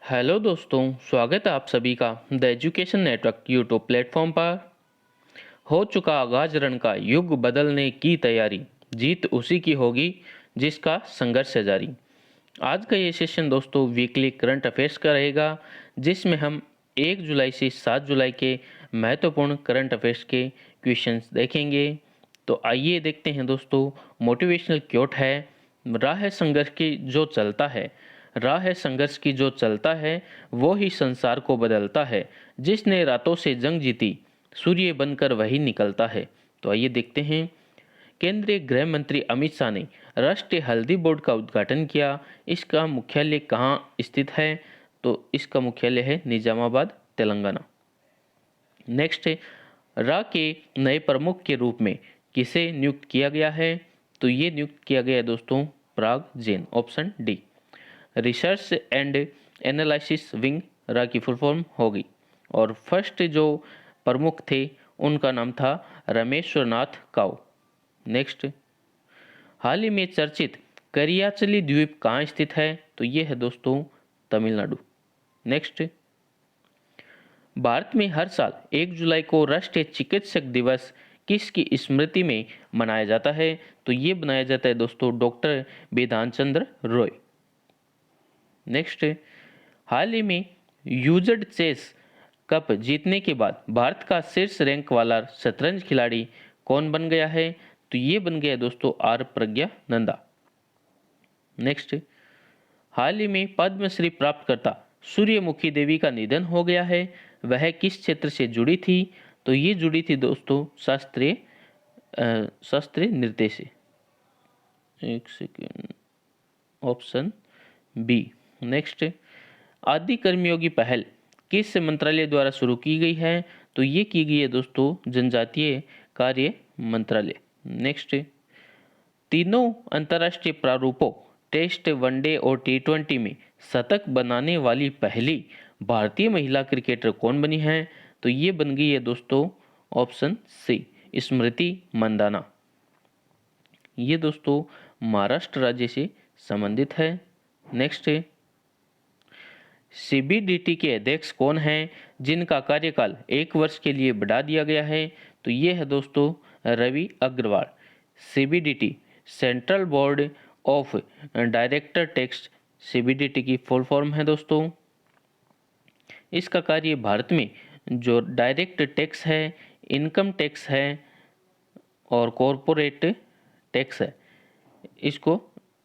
Hello दोस्तों, स्वागत है आप सभी का the education network YouTube platform पर। हो चुका आगाज रण का युग बदलने की तैयारी, जीत उसी की होगी जिसका संघर्ष है जारी। आज का ये सेशन दोस्तों वीकली करंट अफेयर्स का रहेगा, जिसमें हम 1 जुलाई से 7 जुलाई के महत्वपूर्ण करंट अफेयर्स के क्वेश्चंस देखेंगे। तो आइए देखते हैं दोस्तों, मोटिवेशनल क्योट है। राह संघर्ष की जो चलता है, राह संघर्ष की जो चलता है वो ही संसार को बदलता है। जिसने रातों से जंग जीती, सूर्य बनकर वही निकलता है। तो आइए देखते हैं। केंद्रीय गृह मंत्री अमित शाह ने राष्ट्रीय हल्दी बोर्ड का उद्घाटन किया। इसका मुख्यालय कहाँ स्थित है? तो इसका मुख्यालय है निजामाबाद, तेलंगाना। नेक्स्ट है, रा के नए प्रमुख के रूप में किसे नियुक्त किया गया है? तो ये नियुक्त किया गया है दोस्तों Parag Jain, option D. Research and analysis wing रा की फुल फॉर्म होगी। और फर्स्ट जो प्रमुख थे उनका नाम था रमेश्वरनाथ काउ। नेक्स्ट, हाल ही में चर्चित करियाचली द्वीप कहाँ स्थित है? तो ये है दोस्तों तमिलनाडु। नेक्स्ट, भारत में हर साल 1 जुलाई को राष्ट्रीय चिकित्सक दिवस किसकी स्मृति में मनाया जाता है? तो ये बनाया जाता है दोस्तों डॉक्टर बिधान चंद्र रॉय। नेक्स्ट, हाल ही में यूज्ड चेस कप जीतने के बाद भारत का शीर्ष रैंक वाला शतरंज खिलाड़ी कौन बन गया है? तो ये बन गया दोस्तों आर प्रज्ञा नंदा। नेक्स्ट, हाल ही में पद्मश्री प्राप्तकर्ता सूर्यमुखी देवी का निधन हो गया है। वह किस क्षेत्र से जुड़ी थी? तो ये जुड़ी थी दोस्तों शास्त्रीय नृत्य से। एक सेकेंड, ऑप्शन बी। नेक्स्ट, आदि कर्मयोगी पहल किस मंत्रालय द्वारा शुरू की गई है? तो ये की गई है दोस्तों जनजातीय कार्य मंत्रालय। नेक्स्ट, तीनों अंतर्राष्ट्रीय प्रारूपों टेस्ट, वनडे और T20 में शतक बनाने वाली पहली भारतीय महिला क्रिकेटर कौन बनी है? तो ये बन गई है दोस्तों ऑप्शन सी, स्मृति मंदाना। ये दोस्तों महाराष्ट्र राज्य से संबंधित है। नेक्स्ट है, CBDT के अध्यक्ष कौन हैं जिनका कार्यकाल 1 वर्ष के लिए बढ़ा दिया गया है? तो ये है दोस्तों Ravi Agrawal. CBDT central board of director tax, CBDT की फुल फॉर्म है दोस्तों। इसका कार्य भारत में जो डायरेक्ट टैक्स है, इनकम टैक्स है और कॉरपोरेट टैक्स है, इसको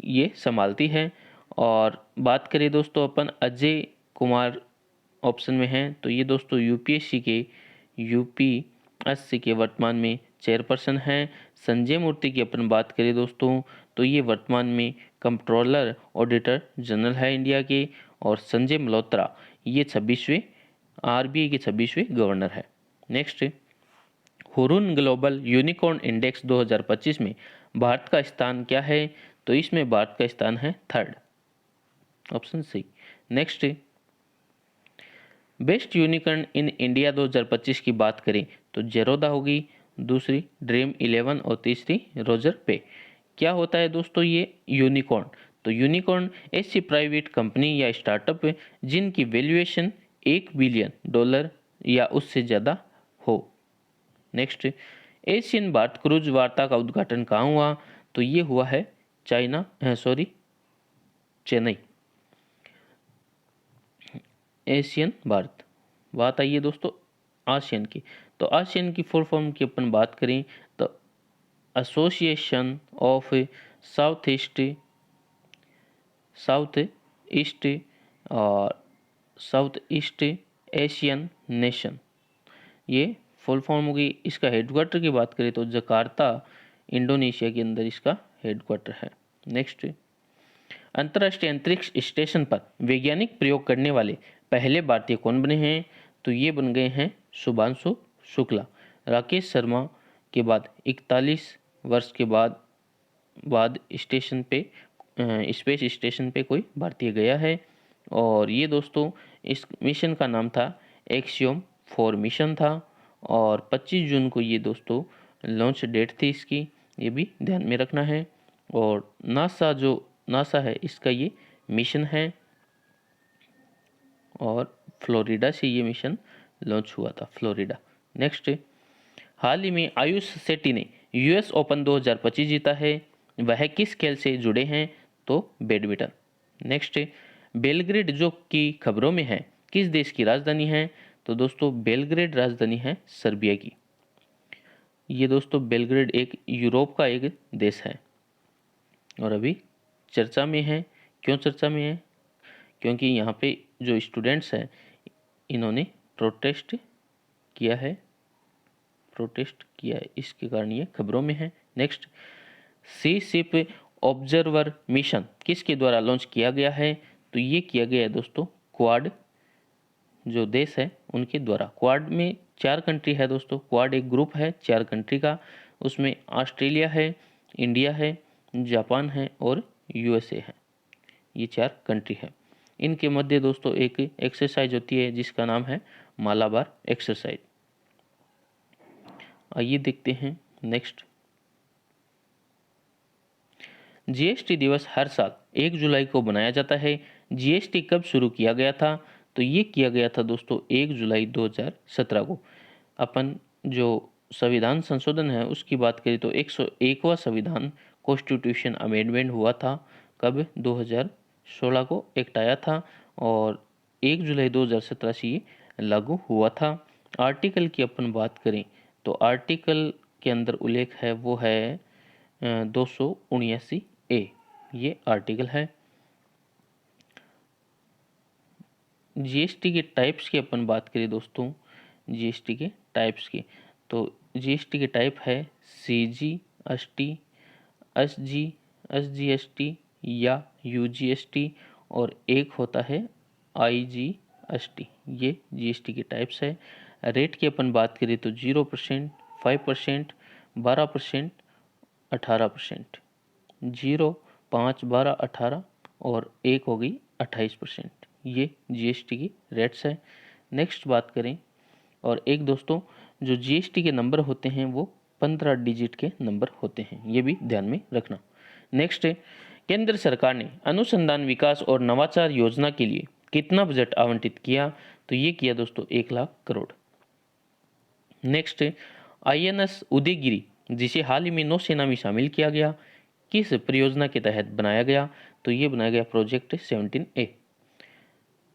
ये संभालती है। और बात करें दोस्तों अपन अजय कुमार ऑप्शन में हैं, तो ये दोस्तों यूपीएससी के वर्तमान में चेयरपर्सन हैं। संजय मूर्ति की अपन बात करें दोस्तों, तो ये वर्तमान में कंट्रोलर ऑडिटर जनरल है इंडिया के। और संजय मल्होत्रा ये 26वें आरबीआई के 26वें गवर्नर है। Next, Hurun global unicorn index 2025 में भारत का स्थान क्या है? तो इसमें भारत का स्थान है 3rd, option C. Next, best unicorn in India 2025 की बात करें तो जेरोदा होगी, दूसरी ड्रीम 11 और तीसरी रोजर पे। क्या होता है दोस्तों ये यूनिकॉर्न? तो यूनिकॉर्न ऐसी प्राइवेट कंपनी या स्टार्टअप है जिनकी वैल्यूएशन $1 बिलियन या उससे ज़्यादा हो। नेक्स्ट, एशियन भारत क्रूज वार्ता का उद्घाटन कहाँ हुआ? तो ये हुआ है चेन्नई। एशियन भारत, बात आई है दोस्तों आसियान की। तो आसियान की फुल फॉर्म की अपन बात करें तो एसोसिएशन ऑफ साउथ ईस्ट और साउथ ईस्ट एशियन नेशन, ये फुल फॉर्म होगी। इसका हेडक्वार्टर की बात करें तो जकार्ता, इंडोनेशिया के अंदर इसका हेडक्वार्टर है। नेक्स्ट, अंतर्राष्ट्रीय अंतरिक्ष स्टेशन पर वैज्ञानिक प्रयोग करने वाले पहले भारतीय कौन बने हैं? तो ये बन गए हैं शुभांशु शुक्ला। राकेश शर्मा के बाद 41 वर्ष के बाद स्टेशन पे स्पेस स्टेशन पे कोई भारतीय गया है। और ये दोस्तों इस मिशन का नाम था एक्सियोम 4 मिशन था। और 25 जून को ये दोस्तों लॉन्च डेट थी इसकी, ये भी ध्यान में रखना है। और नासा है इसका ये मिशन है। और फ्लोरिडा से ये मिशन लॉन्च हुआ था, फ्लोरिडा। नेक्स्ट, हाल ही में आयुष शेट्टी ने यूएस ओपन 2025 जीता है, वह किस खेल से जुड़े हैं? तो बैडमिंटन। नेक्स्ट, बेलग्रेड जो कि खबरों में है किस देश की राजधानी है? तो दोस्तों बेलग्रेड राजधानी है सर्बिया की। ये दोस्तों बेलग्रेड एक यूरोप का एक देश है और अभी चर्चा में है। क्यों चर्चा में है? क्योंकि यहाँ पे जो स्टूडेंट्स हैं इन्होंने प्रोटेस्ट किया है, इसके कारण ये खबरों में है। नेक्स्ट, सी शिप ऑब्जर्वर मिशन किसके द्वारा लॉन्च किया गया है? तो ये किया गया है दोस्तों क्वाड जो देश है उनके द्वारा। क्वाड में 4 कंट्री है दोस्तों, क्वाड एक ग्रुप है 4 कंट्री का, उसमें ऑस्ट्रेलिया है, इंडिया है, जापान है और यूएसए है। ये 4 कंट्री है। इनके मध्य दोस्तों एक एक्सरसाइज होती है जिसका नाम है मालाबार एक्सरसाइज। आइए देखते हैं नेक्स्ट। जीएसटी दिवस हर साल 1 जुलाई को मनाया जाता है। जीएसटी कब शुरू किया गया था? तो ये किया गया था दोस्तों 1 जुलाई 2017 को। अपन जो संविधान संशोधन है उसकी बात करें तो 101वां संविधान कॉन्स्टिट्यूशन अमेंडमेंट हुआ था। कब? 2016 को एक्ट आया था और 1 जुलाई 2017 से ये लागू हुआ था। आर्टिकल की अपन बात करें तो आर्टिकल के अंदर उल्लेख है वो है 279A, ये आर्टिकल है। जीएसटी के टाइप्स की अपन बात करें दोस्तों, जीएसटी के टाइप्स की, तो जीएसटी के टाइप है सीजीएसटी, एसजी, एसजीएसटी या यूजीएसटी और एक होता है आईजीएसटी। ये जीएसटी के टाइप्स है। रेट की अपन बात करें तो 0%, 5%, 12%, 18%, 0, 5, 12, 18 और एक हो गई 28%। ये जीएसटी की रेट्स है। नेक्स्ट बात करें और एक दोस्तों जो जीएसटी के नंबर होते हैं वो 15 डिजिट के नंबर होते हैं, ये भी ध्यान में रखना। नेक्स्ट है, केंद्र सरकार ने अनुसंधान विकास और नवाचार योजना के लिए कितना बजट आवंटित किया? तो ये किया दोस्तों 1 लाख करोड़। नेक्स्ट है, आईएनएस उदयगिरी जिसे हाल ही में नौसेना में शामिल किया गया, किस परियोजना के तहत बनाया गया? तो ये बनाया गया प्रोजेक्ट 17A।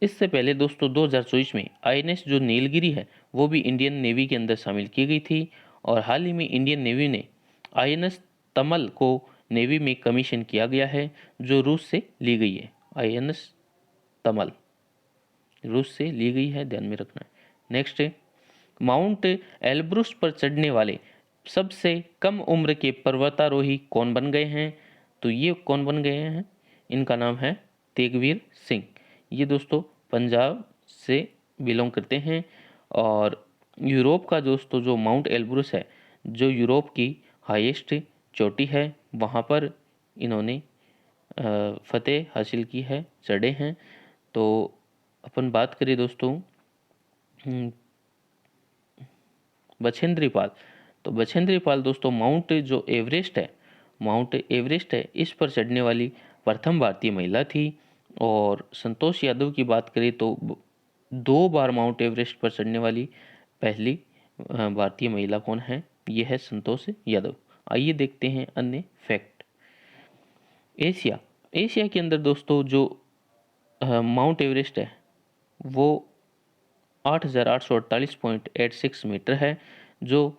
इससे पहले दोस्तों 2024 में आईएनएस जो नीलगिरी है वो भी इंडियन नेवी के अंदर शामिल की गई थी और हाल ही में इंडियन नेवी ने आईएनएस तमल को नेवी में कमीशन किया गया है जो रूस से ली गई है। आईएनएस तमल रूस से ली गई है, ध्यान में रखना है। नेक्स्ट है, माउंट एल्ब्रुस पर चढ़ने वाले सबसे कम उम्र के पर्वतारोही कौन बन गए हैं? तो ये कौन बन गए हैं? इनका नाम है तेगवीर सिंह। ये दोस्तों पंजाब से बिलोंग करते हैं और यूरोप का दोस्तों जो माउंट एल्ब्रुस है जो यूरोप की हाईएस्ट चोटी है, वहाँ पर इन्होंने फतेह हासिल की है, चढ़े हैं। तो अपन बात करें दोस्तों बछेंद्री पाल, तो बछेंद्री पाल दोस्तों माउंट एवरेस्ट है इस पर चढ़ने वाली प्रथम भारतीय महिला थी। और संतोष यादव की बात करें तो 2 बार माउंट एवरेस्ट पर चढ़ने वाली पहली भारतीय महिला कौन है? ये है संतोष यादव। आइए देखते हैं अन्य फैक्ट। एशिया के अंदर दोस्तों जो माउंट एवरेस्ट है वो 8,848.86 मीटर है जो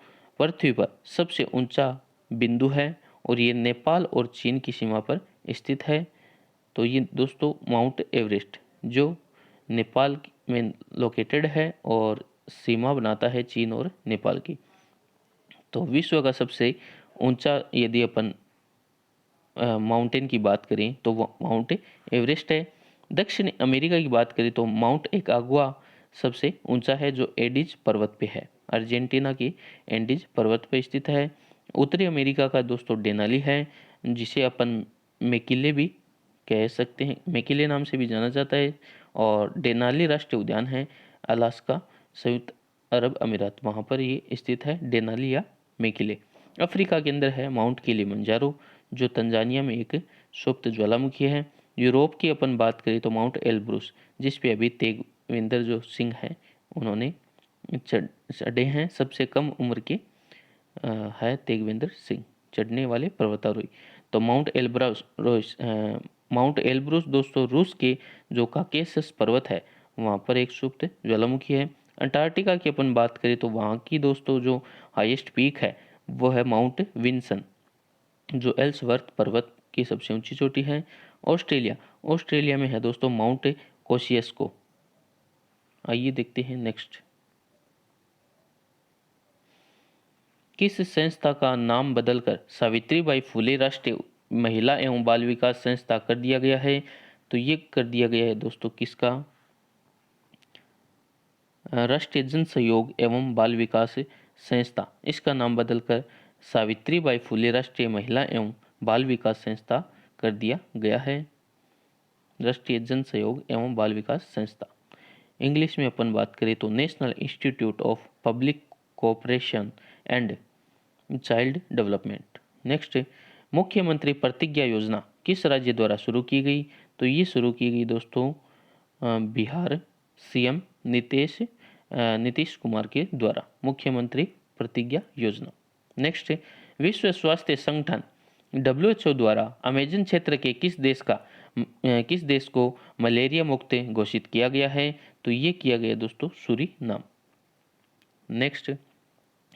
पृथ्वी पर सबसे ऊंचा बिंदु है और ये नेपाल और चीन की सीमा पर स्थित है। तो ये दोस्तों माउंट एवरेस्ट जो नेपाल में लोकेटेड है और सीमा बनाता है चीन और नेपाल की। तो विश्व का सबसे ऊंचा यदि अपन माउंटेन की बात करें तो वो माउंट एवरेस्ट है। दक्षिण अमेरिका की बात करें तो माउंट एकाग्वा सबसे ऊंचा है जो एडिज पर्वत पे है, अर्जेंटीना की एंडीज पर्वत पे स्थित है। उत्तरी अमेरिका का दोस्तों डेनाली है जिसे अपन मेकिले भी कह सकते हैं, मेकिले नाम से भी जाना जाता है। और डेनाली राष्ट्रीय उद्यान है अलास्का संयुक्त अरब अमीरात, वहाँ पर ये स्थित है डेनाली या मेकिले। अफ्रीका के अंदर है माउंट किलिमंजारो जो तंजानिया में एक सुप्त ज्वालामुखी है। यूरोप की अपन बात करें तो माउंट एल्ब्रुस जिस पे अभी तेगविंदर जो सिंह हैं उन्होंने चढ़े हैं। सबसे कम उम्र के है तेगविंदर सिंह चढ़ने वाले पर्वतारोही। तो माउंट एल्ब्रुस दोस्तों रूस के जो काकेशस पर्वत है वहाँ पर एक सुप्त ज्वालामुखी है। अंटार्कटिका की अपन बात करें तो वहाँ की दोस्तों जो हाईएस्ट पीक है वो है माउंट विंसन जो एल्सवर्थ पर्वत की सबसे ऊंची चोटी है। ऑस्ट्रेलिया में है दोस्तों माउंट कोसियस्को। आइए देखते हैं नेक्स्ट। किस संस्था का नाम बदलकर सावित्रीबाई फुले राष्ट्रीय महिला एवं बाल विकास संस्था कर दिया गया है? तो ये कर दिया गया है दोस्तों किसका? राष्ट्रीय जन सहयोग एवं बाल विकास संस्था, इसका नाम बदलकर सावित्रीबाई फुले राष्ट्रीय महिला एवं बाल विकास संस्था कर दिया गया है। राष्ट्रीय जन सहयोग एवं बाल विकास संस्था। इंग्लिश में अपन बात करें तो national institute of public cooperation and child development. Next, मुख्यमंत्री प्रतिज्ञा योजना किस राज्य द्वारा शुरू की गई? तो ये शुरू की गई दोस्तों बिहार सीएम नीतीश कुमार के द्वारा मुख्यमंत्री प्रतिज्ञा योजना। नेक्स्ट, विश्व स्वास्थ्य संगठन WHO द्वारा अमेजन क्षेत्र के किस देश को मलेरिया मुक्त घोषित किया गया है? तो ये किया गया दोस्तों सूरीनाम। नेक्स्ट,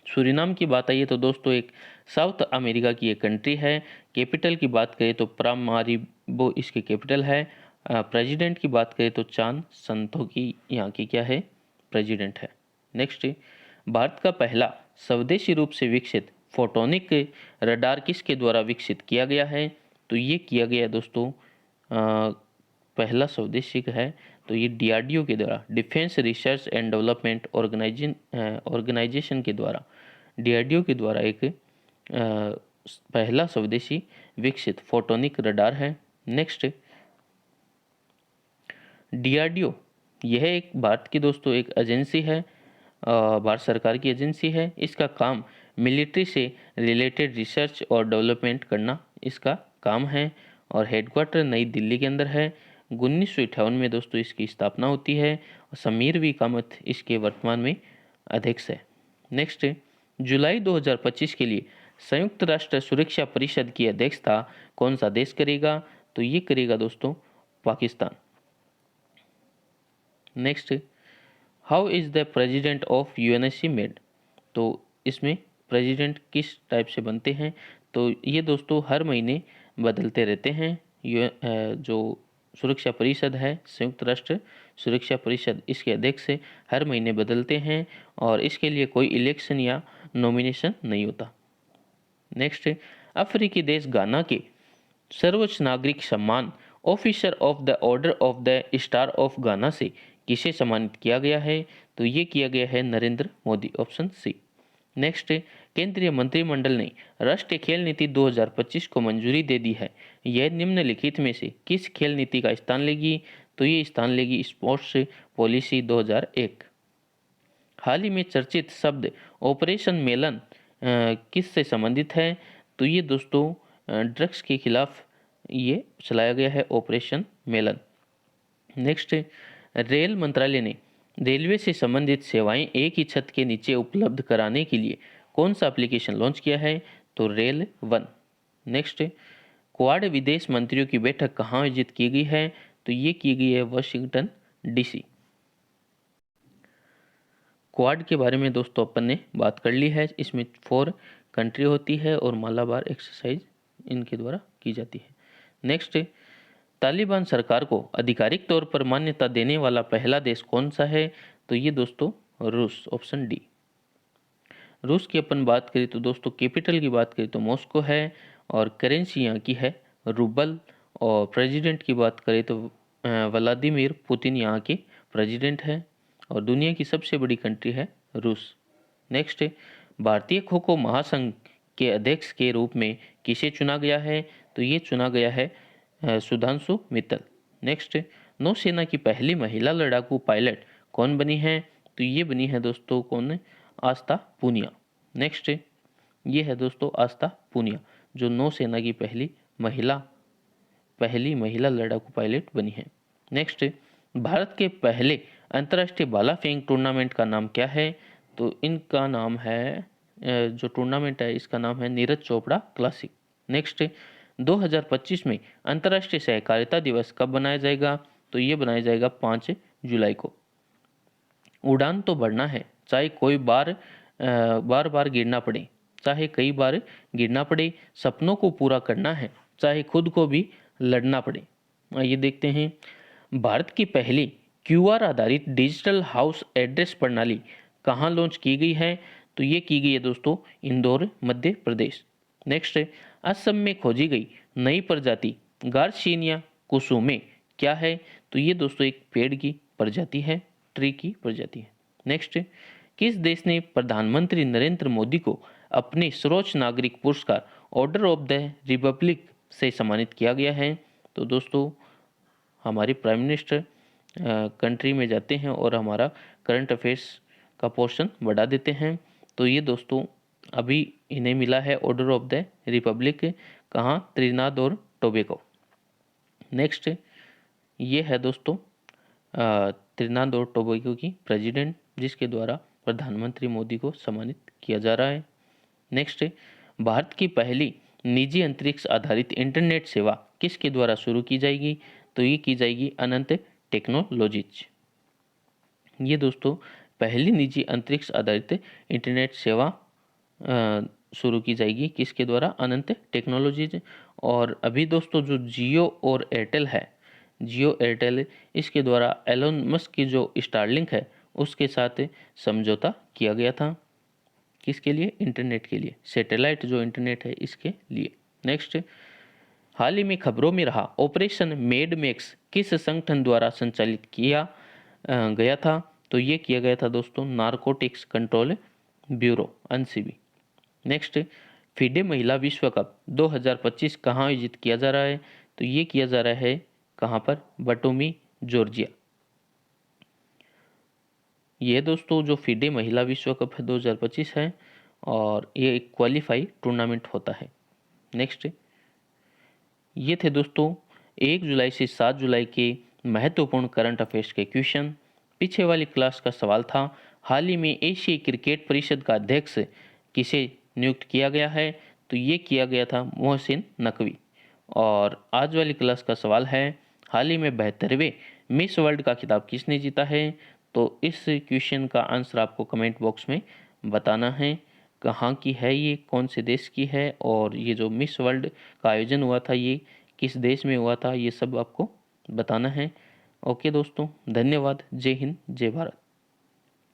सूरीनाम की बात आई है तो दोस्तों एक साउथ अमेरिका की एक कंट्री है। कैपिटल की बात करें तो प्रामारिबो इसकी कैपिटल है। प्रेसिडेंट की बात करें तो चान संतोखी यहाँ की क्या है? प्रेसिडेंट है। नेक्स्ट, भारत का पहला स्वदेशी रूप से विकसित फोटोनिक रडार किसके द्वारा विकसित किया गया है? तो ये किया गया दोस्तों पहला स्वदेशी है तो ये DRDO के द्वारा defence research and development organisation के द्वारा DRDO के द्वारा एक पहला स्वदेशी विकसित फोटोनिक रडार है। नेक्स्ट, DRDO यह एक भारत की दोस्तों एक एजेंसी है, भारत सरकार की एजेंसी है। इसका काम मिलिट्री से रिलेटेड रिसर्च और डेवलपमेंट करना इसका काम है और हेडक्वार्टर नई दिल्ली के अंदर है। 1958 में दोस्तों इसकी स्थापना होती है और समीर वी कामत इसके वर्तमान में अध्यक्ष है। नेक्स्ट, जुलाई 2025 के लिए संयुक्त राष्ट्र सुरक्षा परिषद की अध्यक्षता कौन सा देश करेगा? तो ये करेगा दोस्तों Pakistan. Next, how is the president of UNSC made? तो इसमें प्रेसिडेंट किस टाइप से बनते हैं? तो ये दोस्तों हर महीने बदलते रहते हैं। जो सुरक्षा परिषद है संयुक्त राष्ट्र सुरक्षा परिषद इसके अध्यक्ष हर महीने बदलते हैं और इसके लिए कोई इलेक्शन या नॉमिनेशन नहीं होता। नेक्स्ट, अफ्रीकी देश गाना के सर्वोच्च नागरिक सम्मान officer of the order of the star of गाना से किसे सम्मानित किया गया है? तो ये किया गया है Narendra Modi, option C. Next, केंद्रीय मंत्रिमंडल ने राष्ट्रीय खेल नीति 2025 को मंजूरी दे दी है। यह निम्नलिखित में से किस खेल नीति का स्थान लेगी? तो ये स्थान लेगी स्पोर्ट्स पॉलिसी 2001। हाल ही में चर्चित शब्द ऑपरेशन मेलन किस से संबंधित है? तो ये दोस्तों ड्रग्स के खिलाफ ये चलाया गया है ऑपरेशन मेलन। नेक्स्ट, रेल मंत्रालय ने रेलवे से संबंधित सेवाएं एक ही छत के नीचे उपलब्ध कराने के लिए कौन सा एप्लीकेशन लॉन्च किया है? तो रेल वन। नेक्स्ट, क्वाड विदेश मंत्रियों की बैठक कहाँ आयोजित की गई है? तो ये की गई है वाशिंगटन DC। क्वाड के बारे में दोस्तों अपन ने बात कर ली है। इसमें 4 कंट्री होती है और मालाबार एक्सरसाइज इनके द्वारा की जाती है। नेक्स्ट, तालिबान सरकार को आधिकारिक तौर पर मान्यता देने वाला पहला देश कौन सा है? तो ये दोस्तों रूस, ऑप्शन डी। रूस की अपन बात करें तो दोस्तों कैपिटल की बात करें तो मॉस्को है और करेंसी यहाँ की है रूबल। और प्रेसिडेंट की बात करें तो व्लादिमीर पुतिन यहाँ के प्रेसिडेंट है और दुनिया की सबसे बड़ी कंट्री है रूस। नेक्स्ट, भारतीय खो खो महासंघ के अध्यक्ष के रूप में किसे चुना गया है? तो ये चुना गया है सुधांशु मित्तल। नेक्स्ट, नौसेना की पहली महिला लड़ाकू पायलट कौन बनी है? तो ये बनी है दोस्तों कौन? आस्था पूनिया। नेक्स्ट, ये है दोस्तों आस्था पूनिया जो नौसेना की पहली महिला लड़ाकू पायलट बनी है। नेक्स्ट, भारत के पहले अंतर्राष्ट्रीय भाला फेंक टूर्नामेंट का नाम क्या है? तो इनका नाम है जो टूर्नामेंट है इसका नाम है नीरज चोपड़ा क्लासिक। नेक्स्ट 2025 में अंतर्राष्ट्रीय सहकारिता दिवस कब बनाया जाएगा? तो ये बनाया जाएगा 5 जुलाई को। उड़ान तो बढ़ना है, चाहे कोई बार बार गिरना पड़े, चाहे कई बार गिरना पड़े, सपनों को पूरा करना है, चाहे खुद को भी लड़ना पड़े। आइए देखते हैं, भारत की पहली क्यूआर आधारित डिजिटल हाउस एड्रेस प्रणाली कहाँ लॉन्च की गई है? तो ये की गई है दोस्तों इंदौर मध्य प्रदेश। नेक्स्ट है, असम में खोजी गई नई प्रजाति गार्सिनिया कुसुमे क्या है? तो ये दोस्तों एक पेड़ की प्रजाति है, ट्री की प्रजाति है। नेक्स्ट, किस देश ने प्रधानमंत्री नरेंद्र मोदी को अपने सर्वोच्च नागरिक पुरस्कार ऑर्डर ऑफ द रिपब्लिक से सम्मानित किया गया है? तो दोस्तों हमारे प्राइम मिनिस्टर कंट्री में जाते हैं और हमारा करंट अफेयर्स का पोर्शन बढ़ा देते हैं। तो ये दोस्तों अभी इन्हें मिला है ऑर्डर ऑफ द रिपब्लिक, कहाँ? त्रिनाद और टोबैगो। नेक्स्ट ये है दोस्तों त्रिनाद और टोबैगो की प्रेसिडेंट, जिसके द्वारा प्रधानमंत्री मोदी को सम्मानित किया जा रहा है। नेक्स्ट, भारत की पहली निजी अंतरिक्ष आधारित इंटरनेट सेवा किसके द्वारा शुरू की जाएगी? तो ये की जाएगी अनंत टेक्नोलॉजीज। ये दोस्तों पहली निजी अंतरिक्ष आधारित इंटरनेट सेवा शुरू की जाएगी किसके द्वारा? अनंत टेक्नोलॉजीज। और अभी दोस्तों जो जियो और एयरटेल है, जियो एयरटेल, इसके द्वारा एलोन मस्क की जो स्टारलिंक है उसके साथ समझौता किया गया था। किसके लिए? इंटरनेट के लिए, सैटेलाइट जो इंटरनेट है इसके लिए। नेक्स्ट, हाल ही में खबरों में रहा ऑपरेशन मेड मैक्स किस संगठन द्वारा संचालित किया गया था? तो ये किया गया था दोस्तों narcotics control bureau NCB. Next, FIDE महिला विश्व कप 2025 कहाँ आयोजित किया जा रहा है? तो ये किया जा रहा है कहाँ पर? बटोमी जॉर्जिया। ये दोस्तों जो फीडे महिला विश्व कप 2025 है और ये एक क्वालिफाई टूर्नामेंट होता है। नेक्स्ट, ये थे दोस्तों 1 जुलाई से 7 जुलाई के महत्वपूर्ण करंट अफेयर्स के क्वेश्चन। पीछे वाली क्लास का सवाल था, हाल ही में एशियाई क्रिकेट परिषद का अध्यक्ष किसे नियुक्त किया गया है? तो ये किया गया था मोहसिन नकवी। और आज वाली क्लास का सवाल है, हाल ही में 72वें मिस वर्ल्ड का खिताब किसने जीता है? तो इस क्वेश्चन का आंसर आपको कमेंट बॉक्स में बताना है, कहाँ की है ये, कौन से देश की है, और ये जो मिस वर्ल्ड का आयोजन हुआ था ये किस देश में हुआ था, ये सब आपको बताना है। ओके दोस्तों, धन्यवाद। जय हिंद, जय भारत।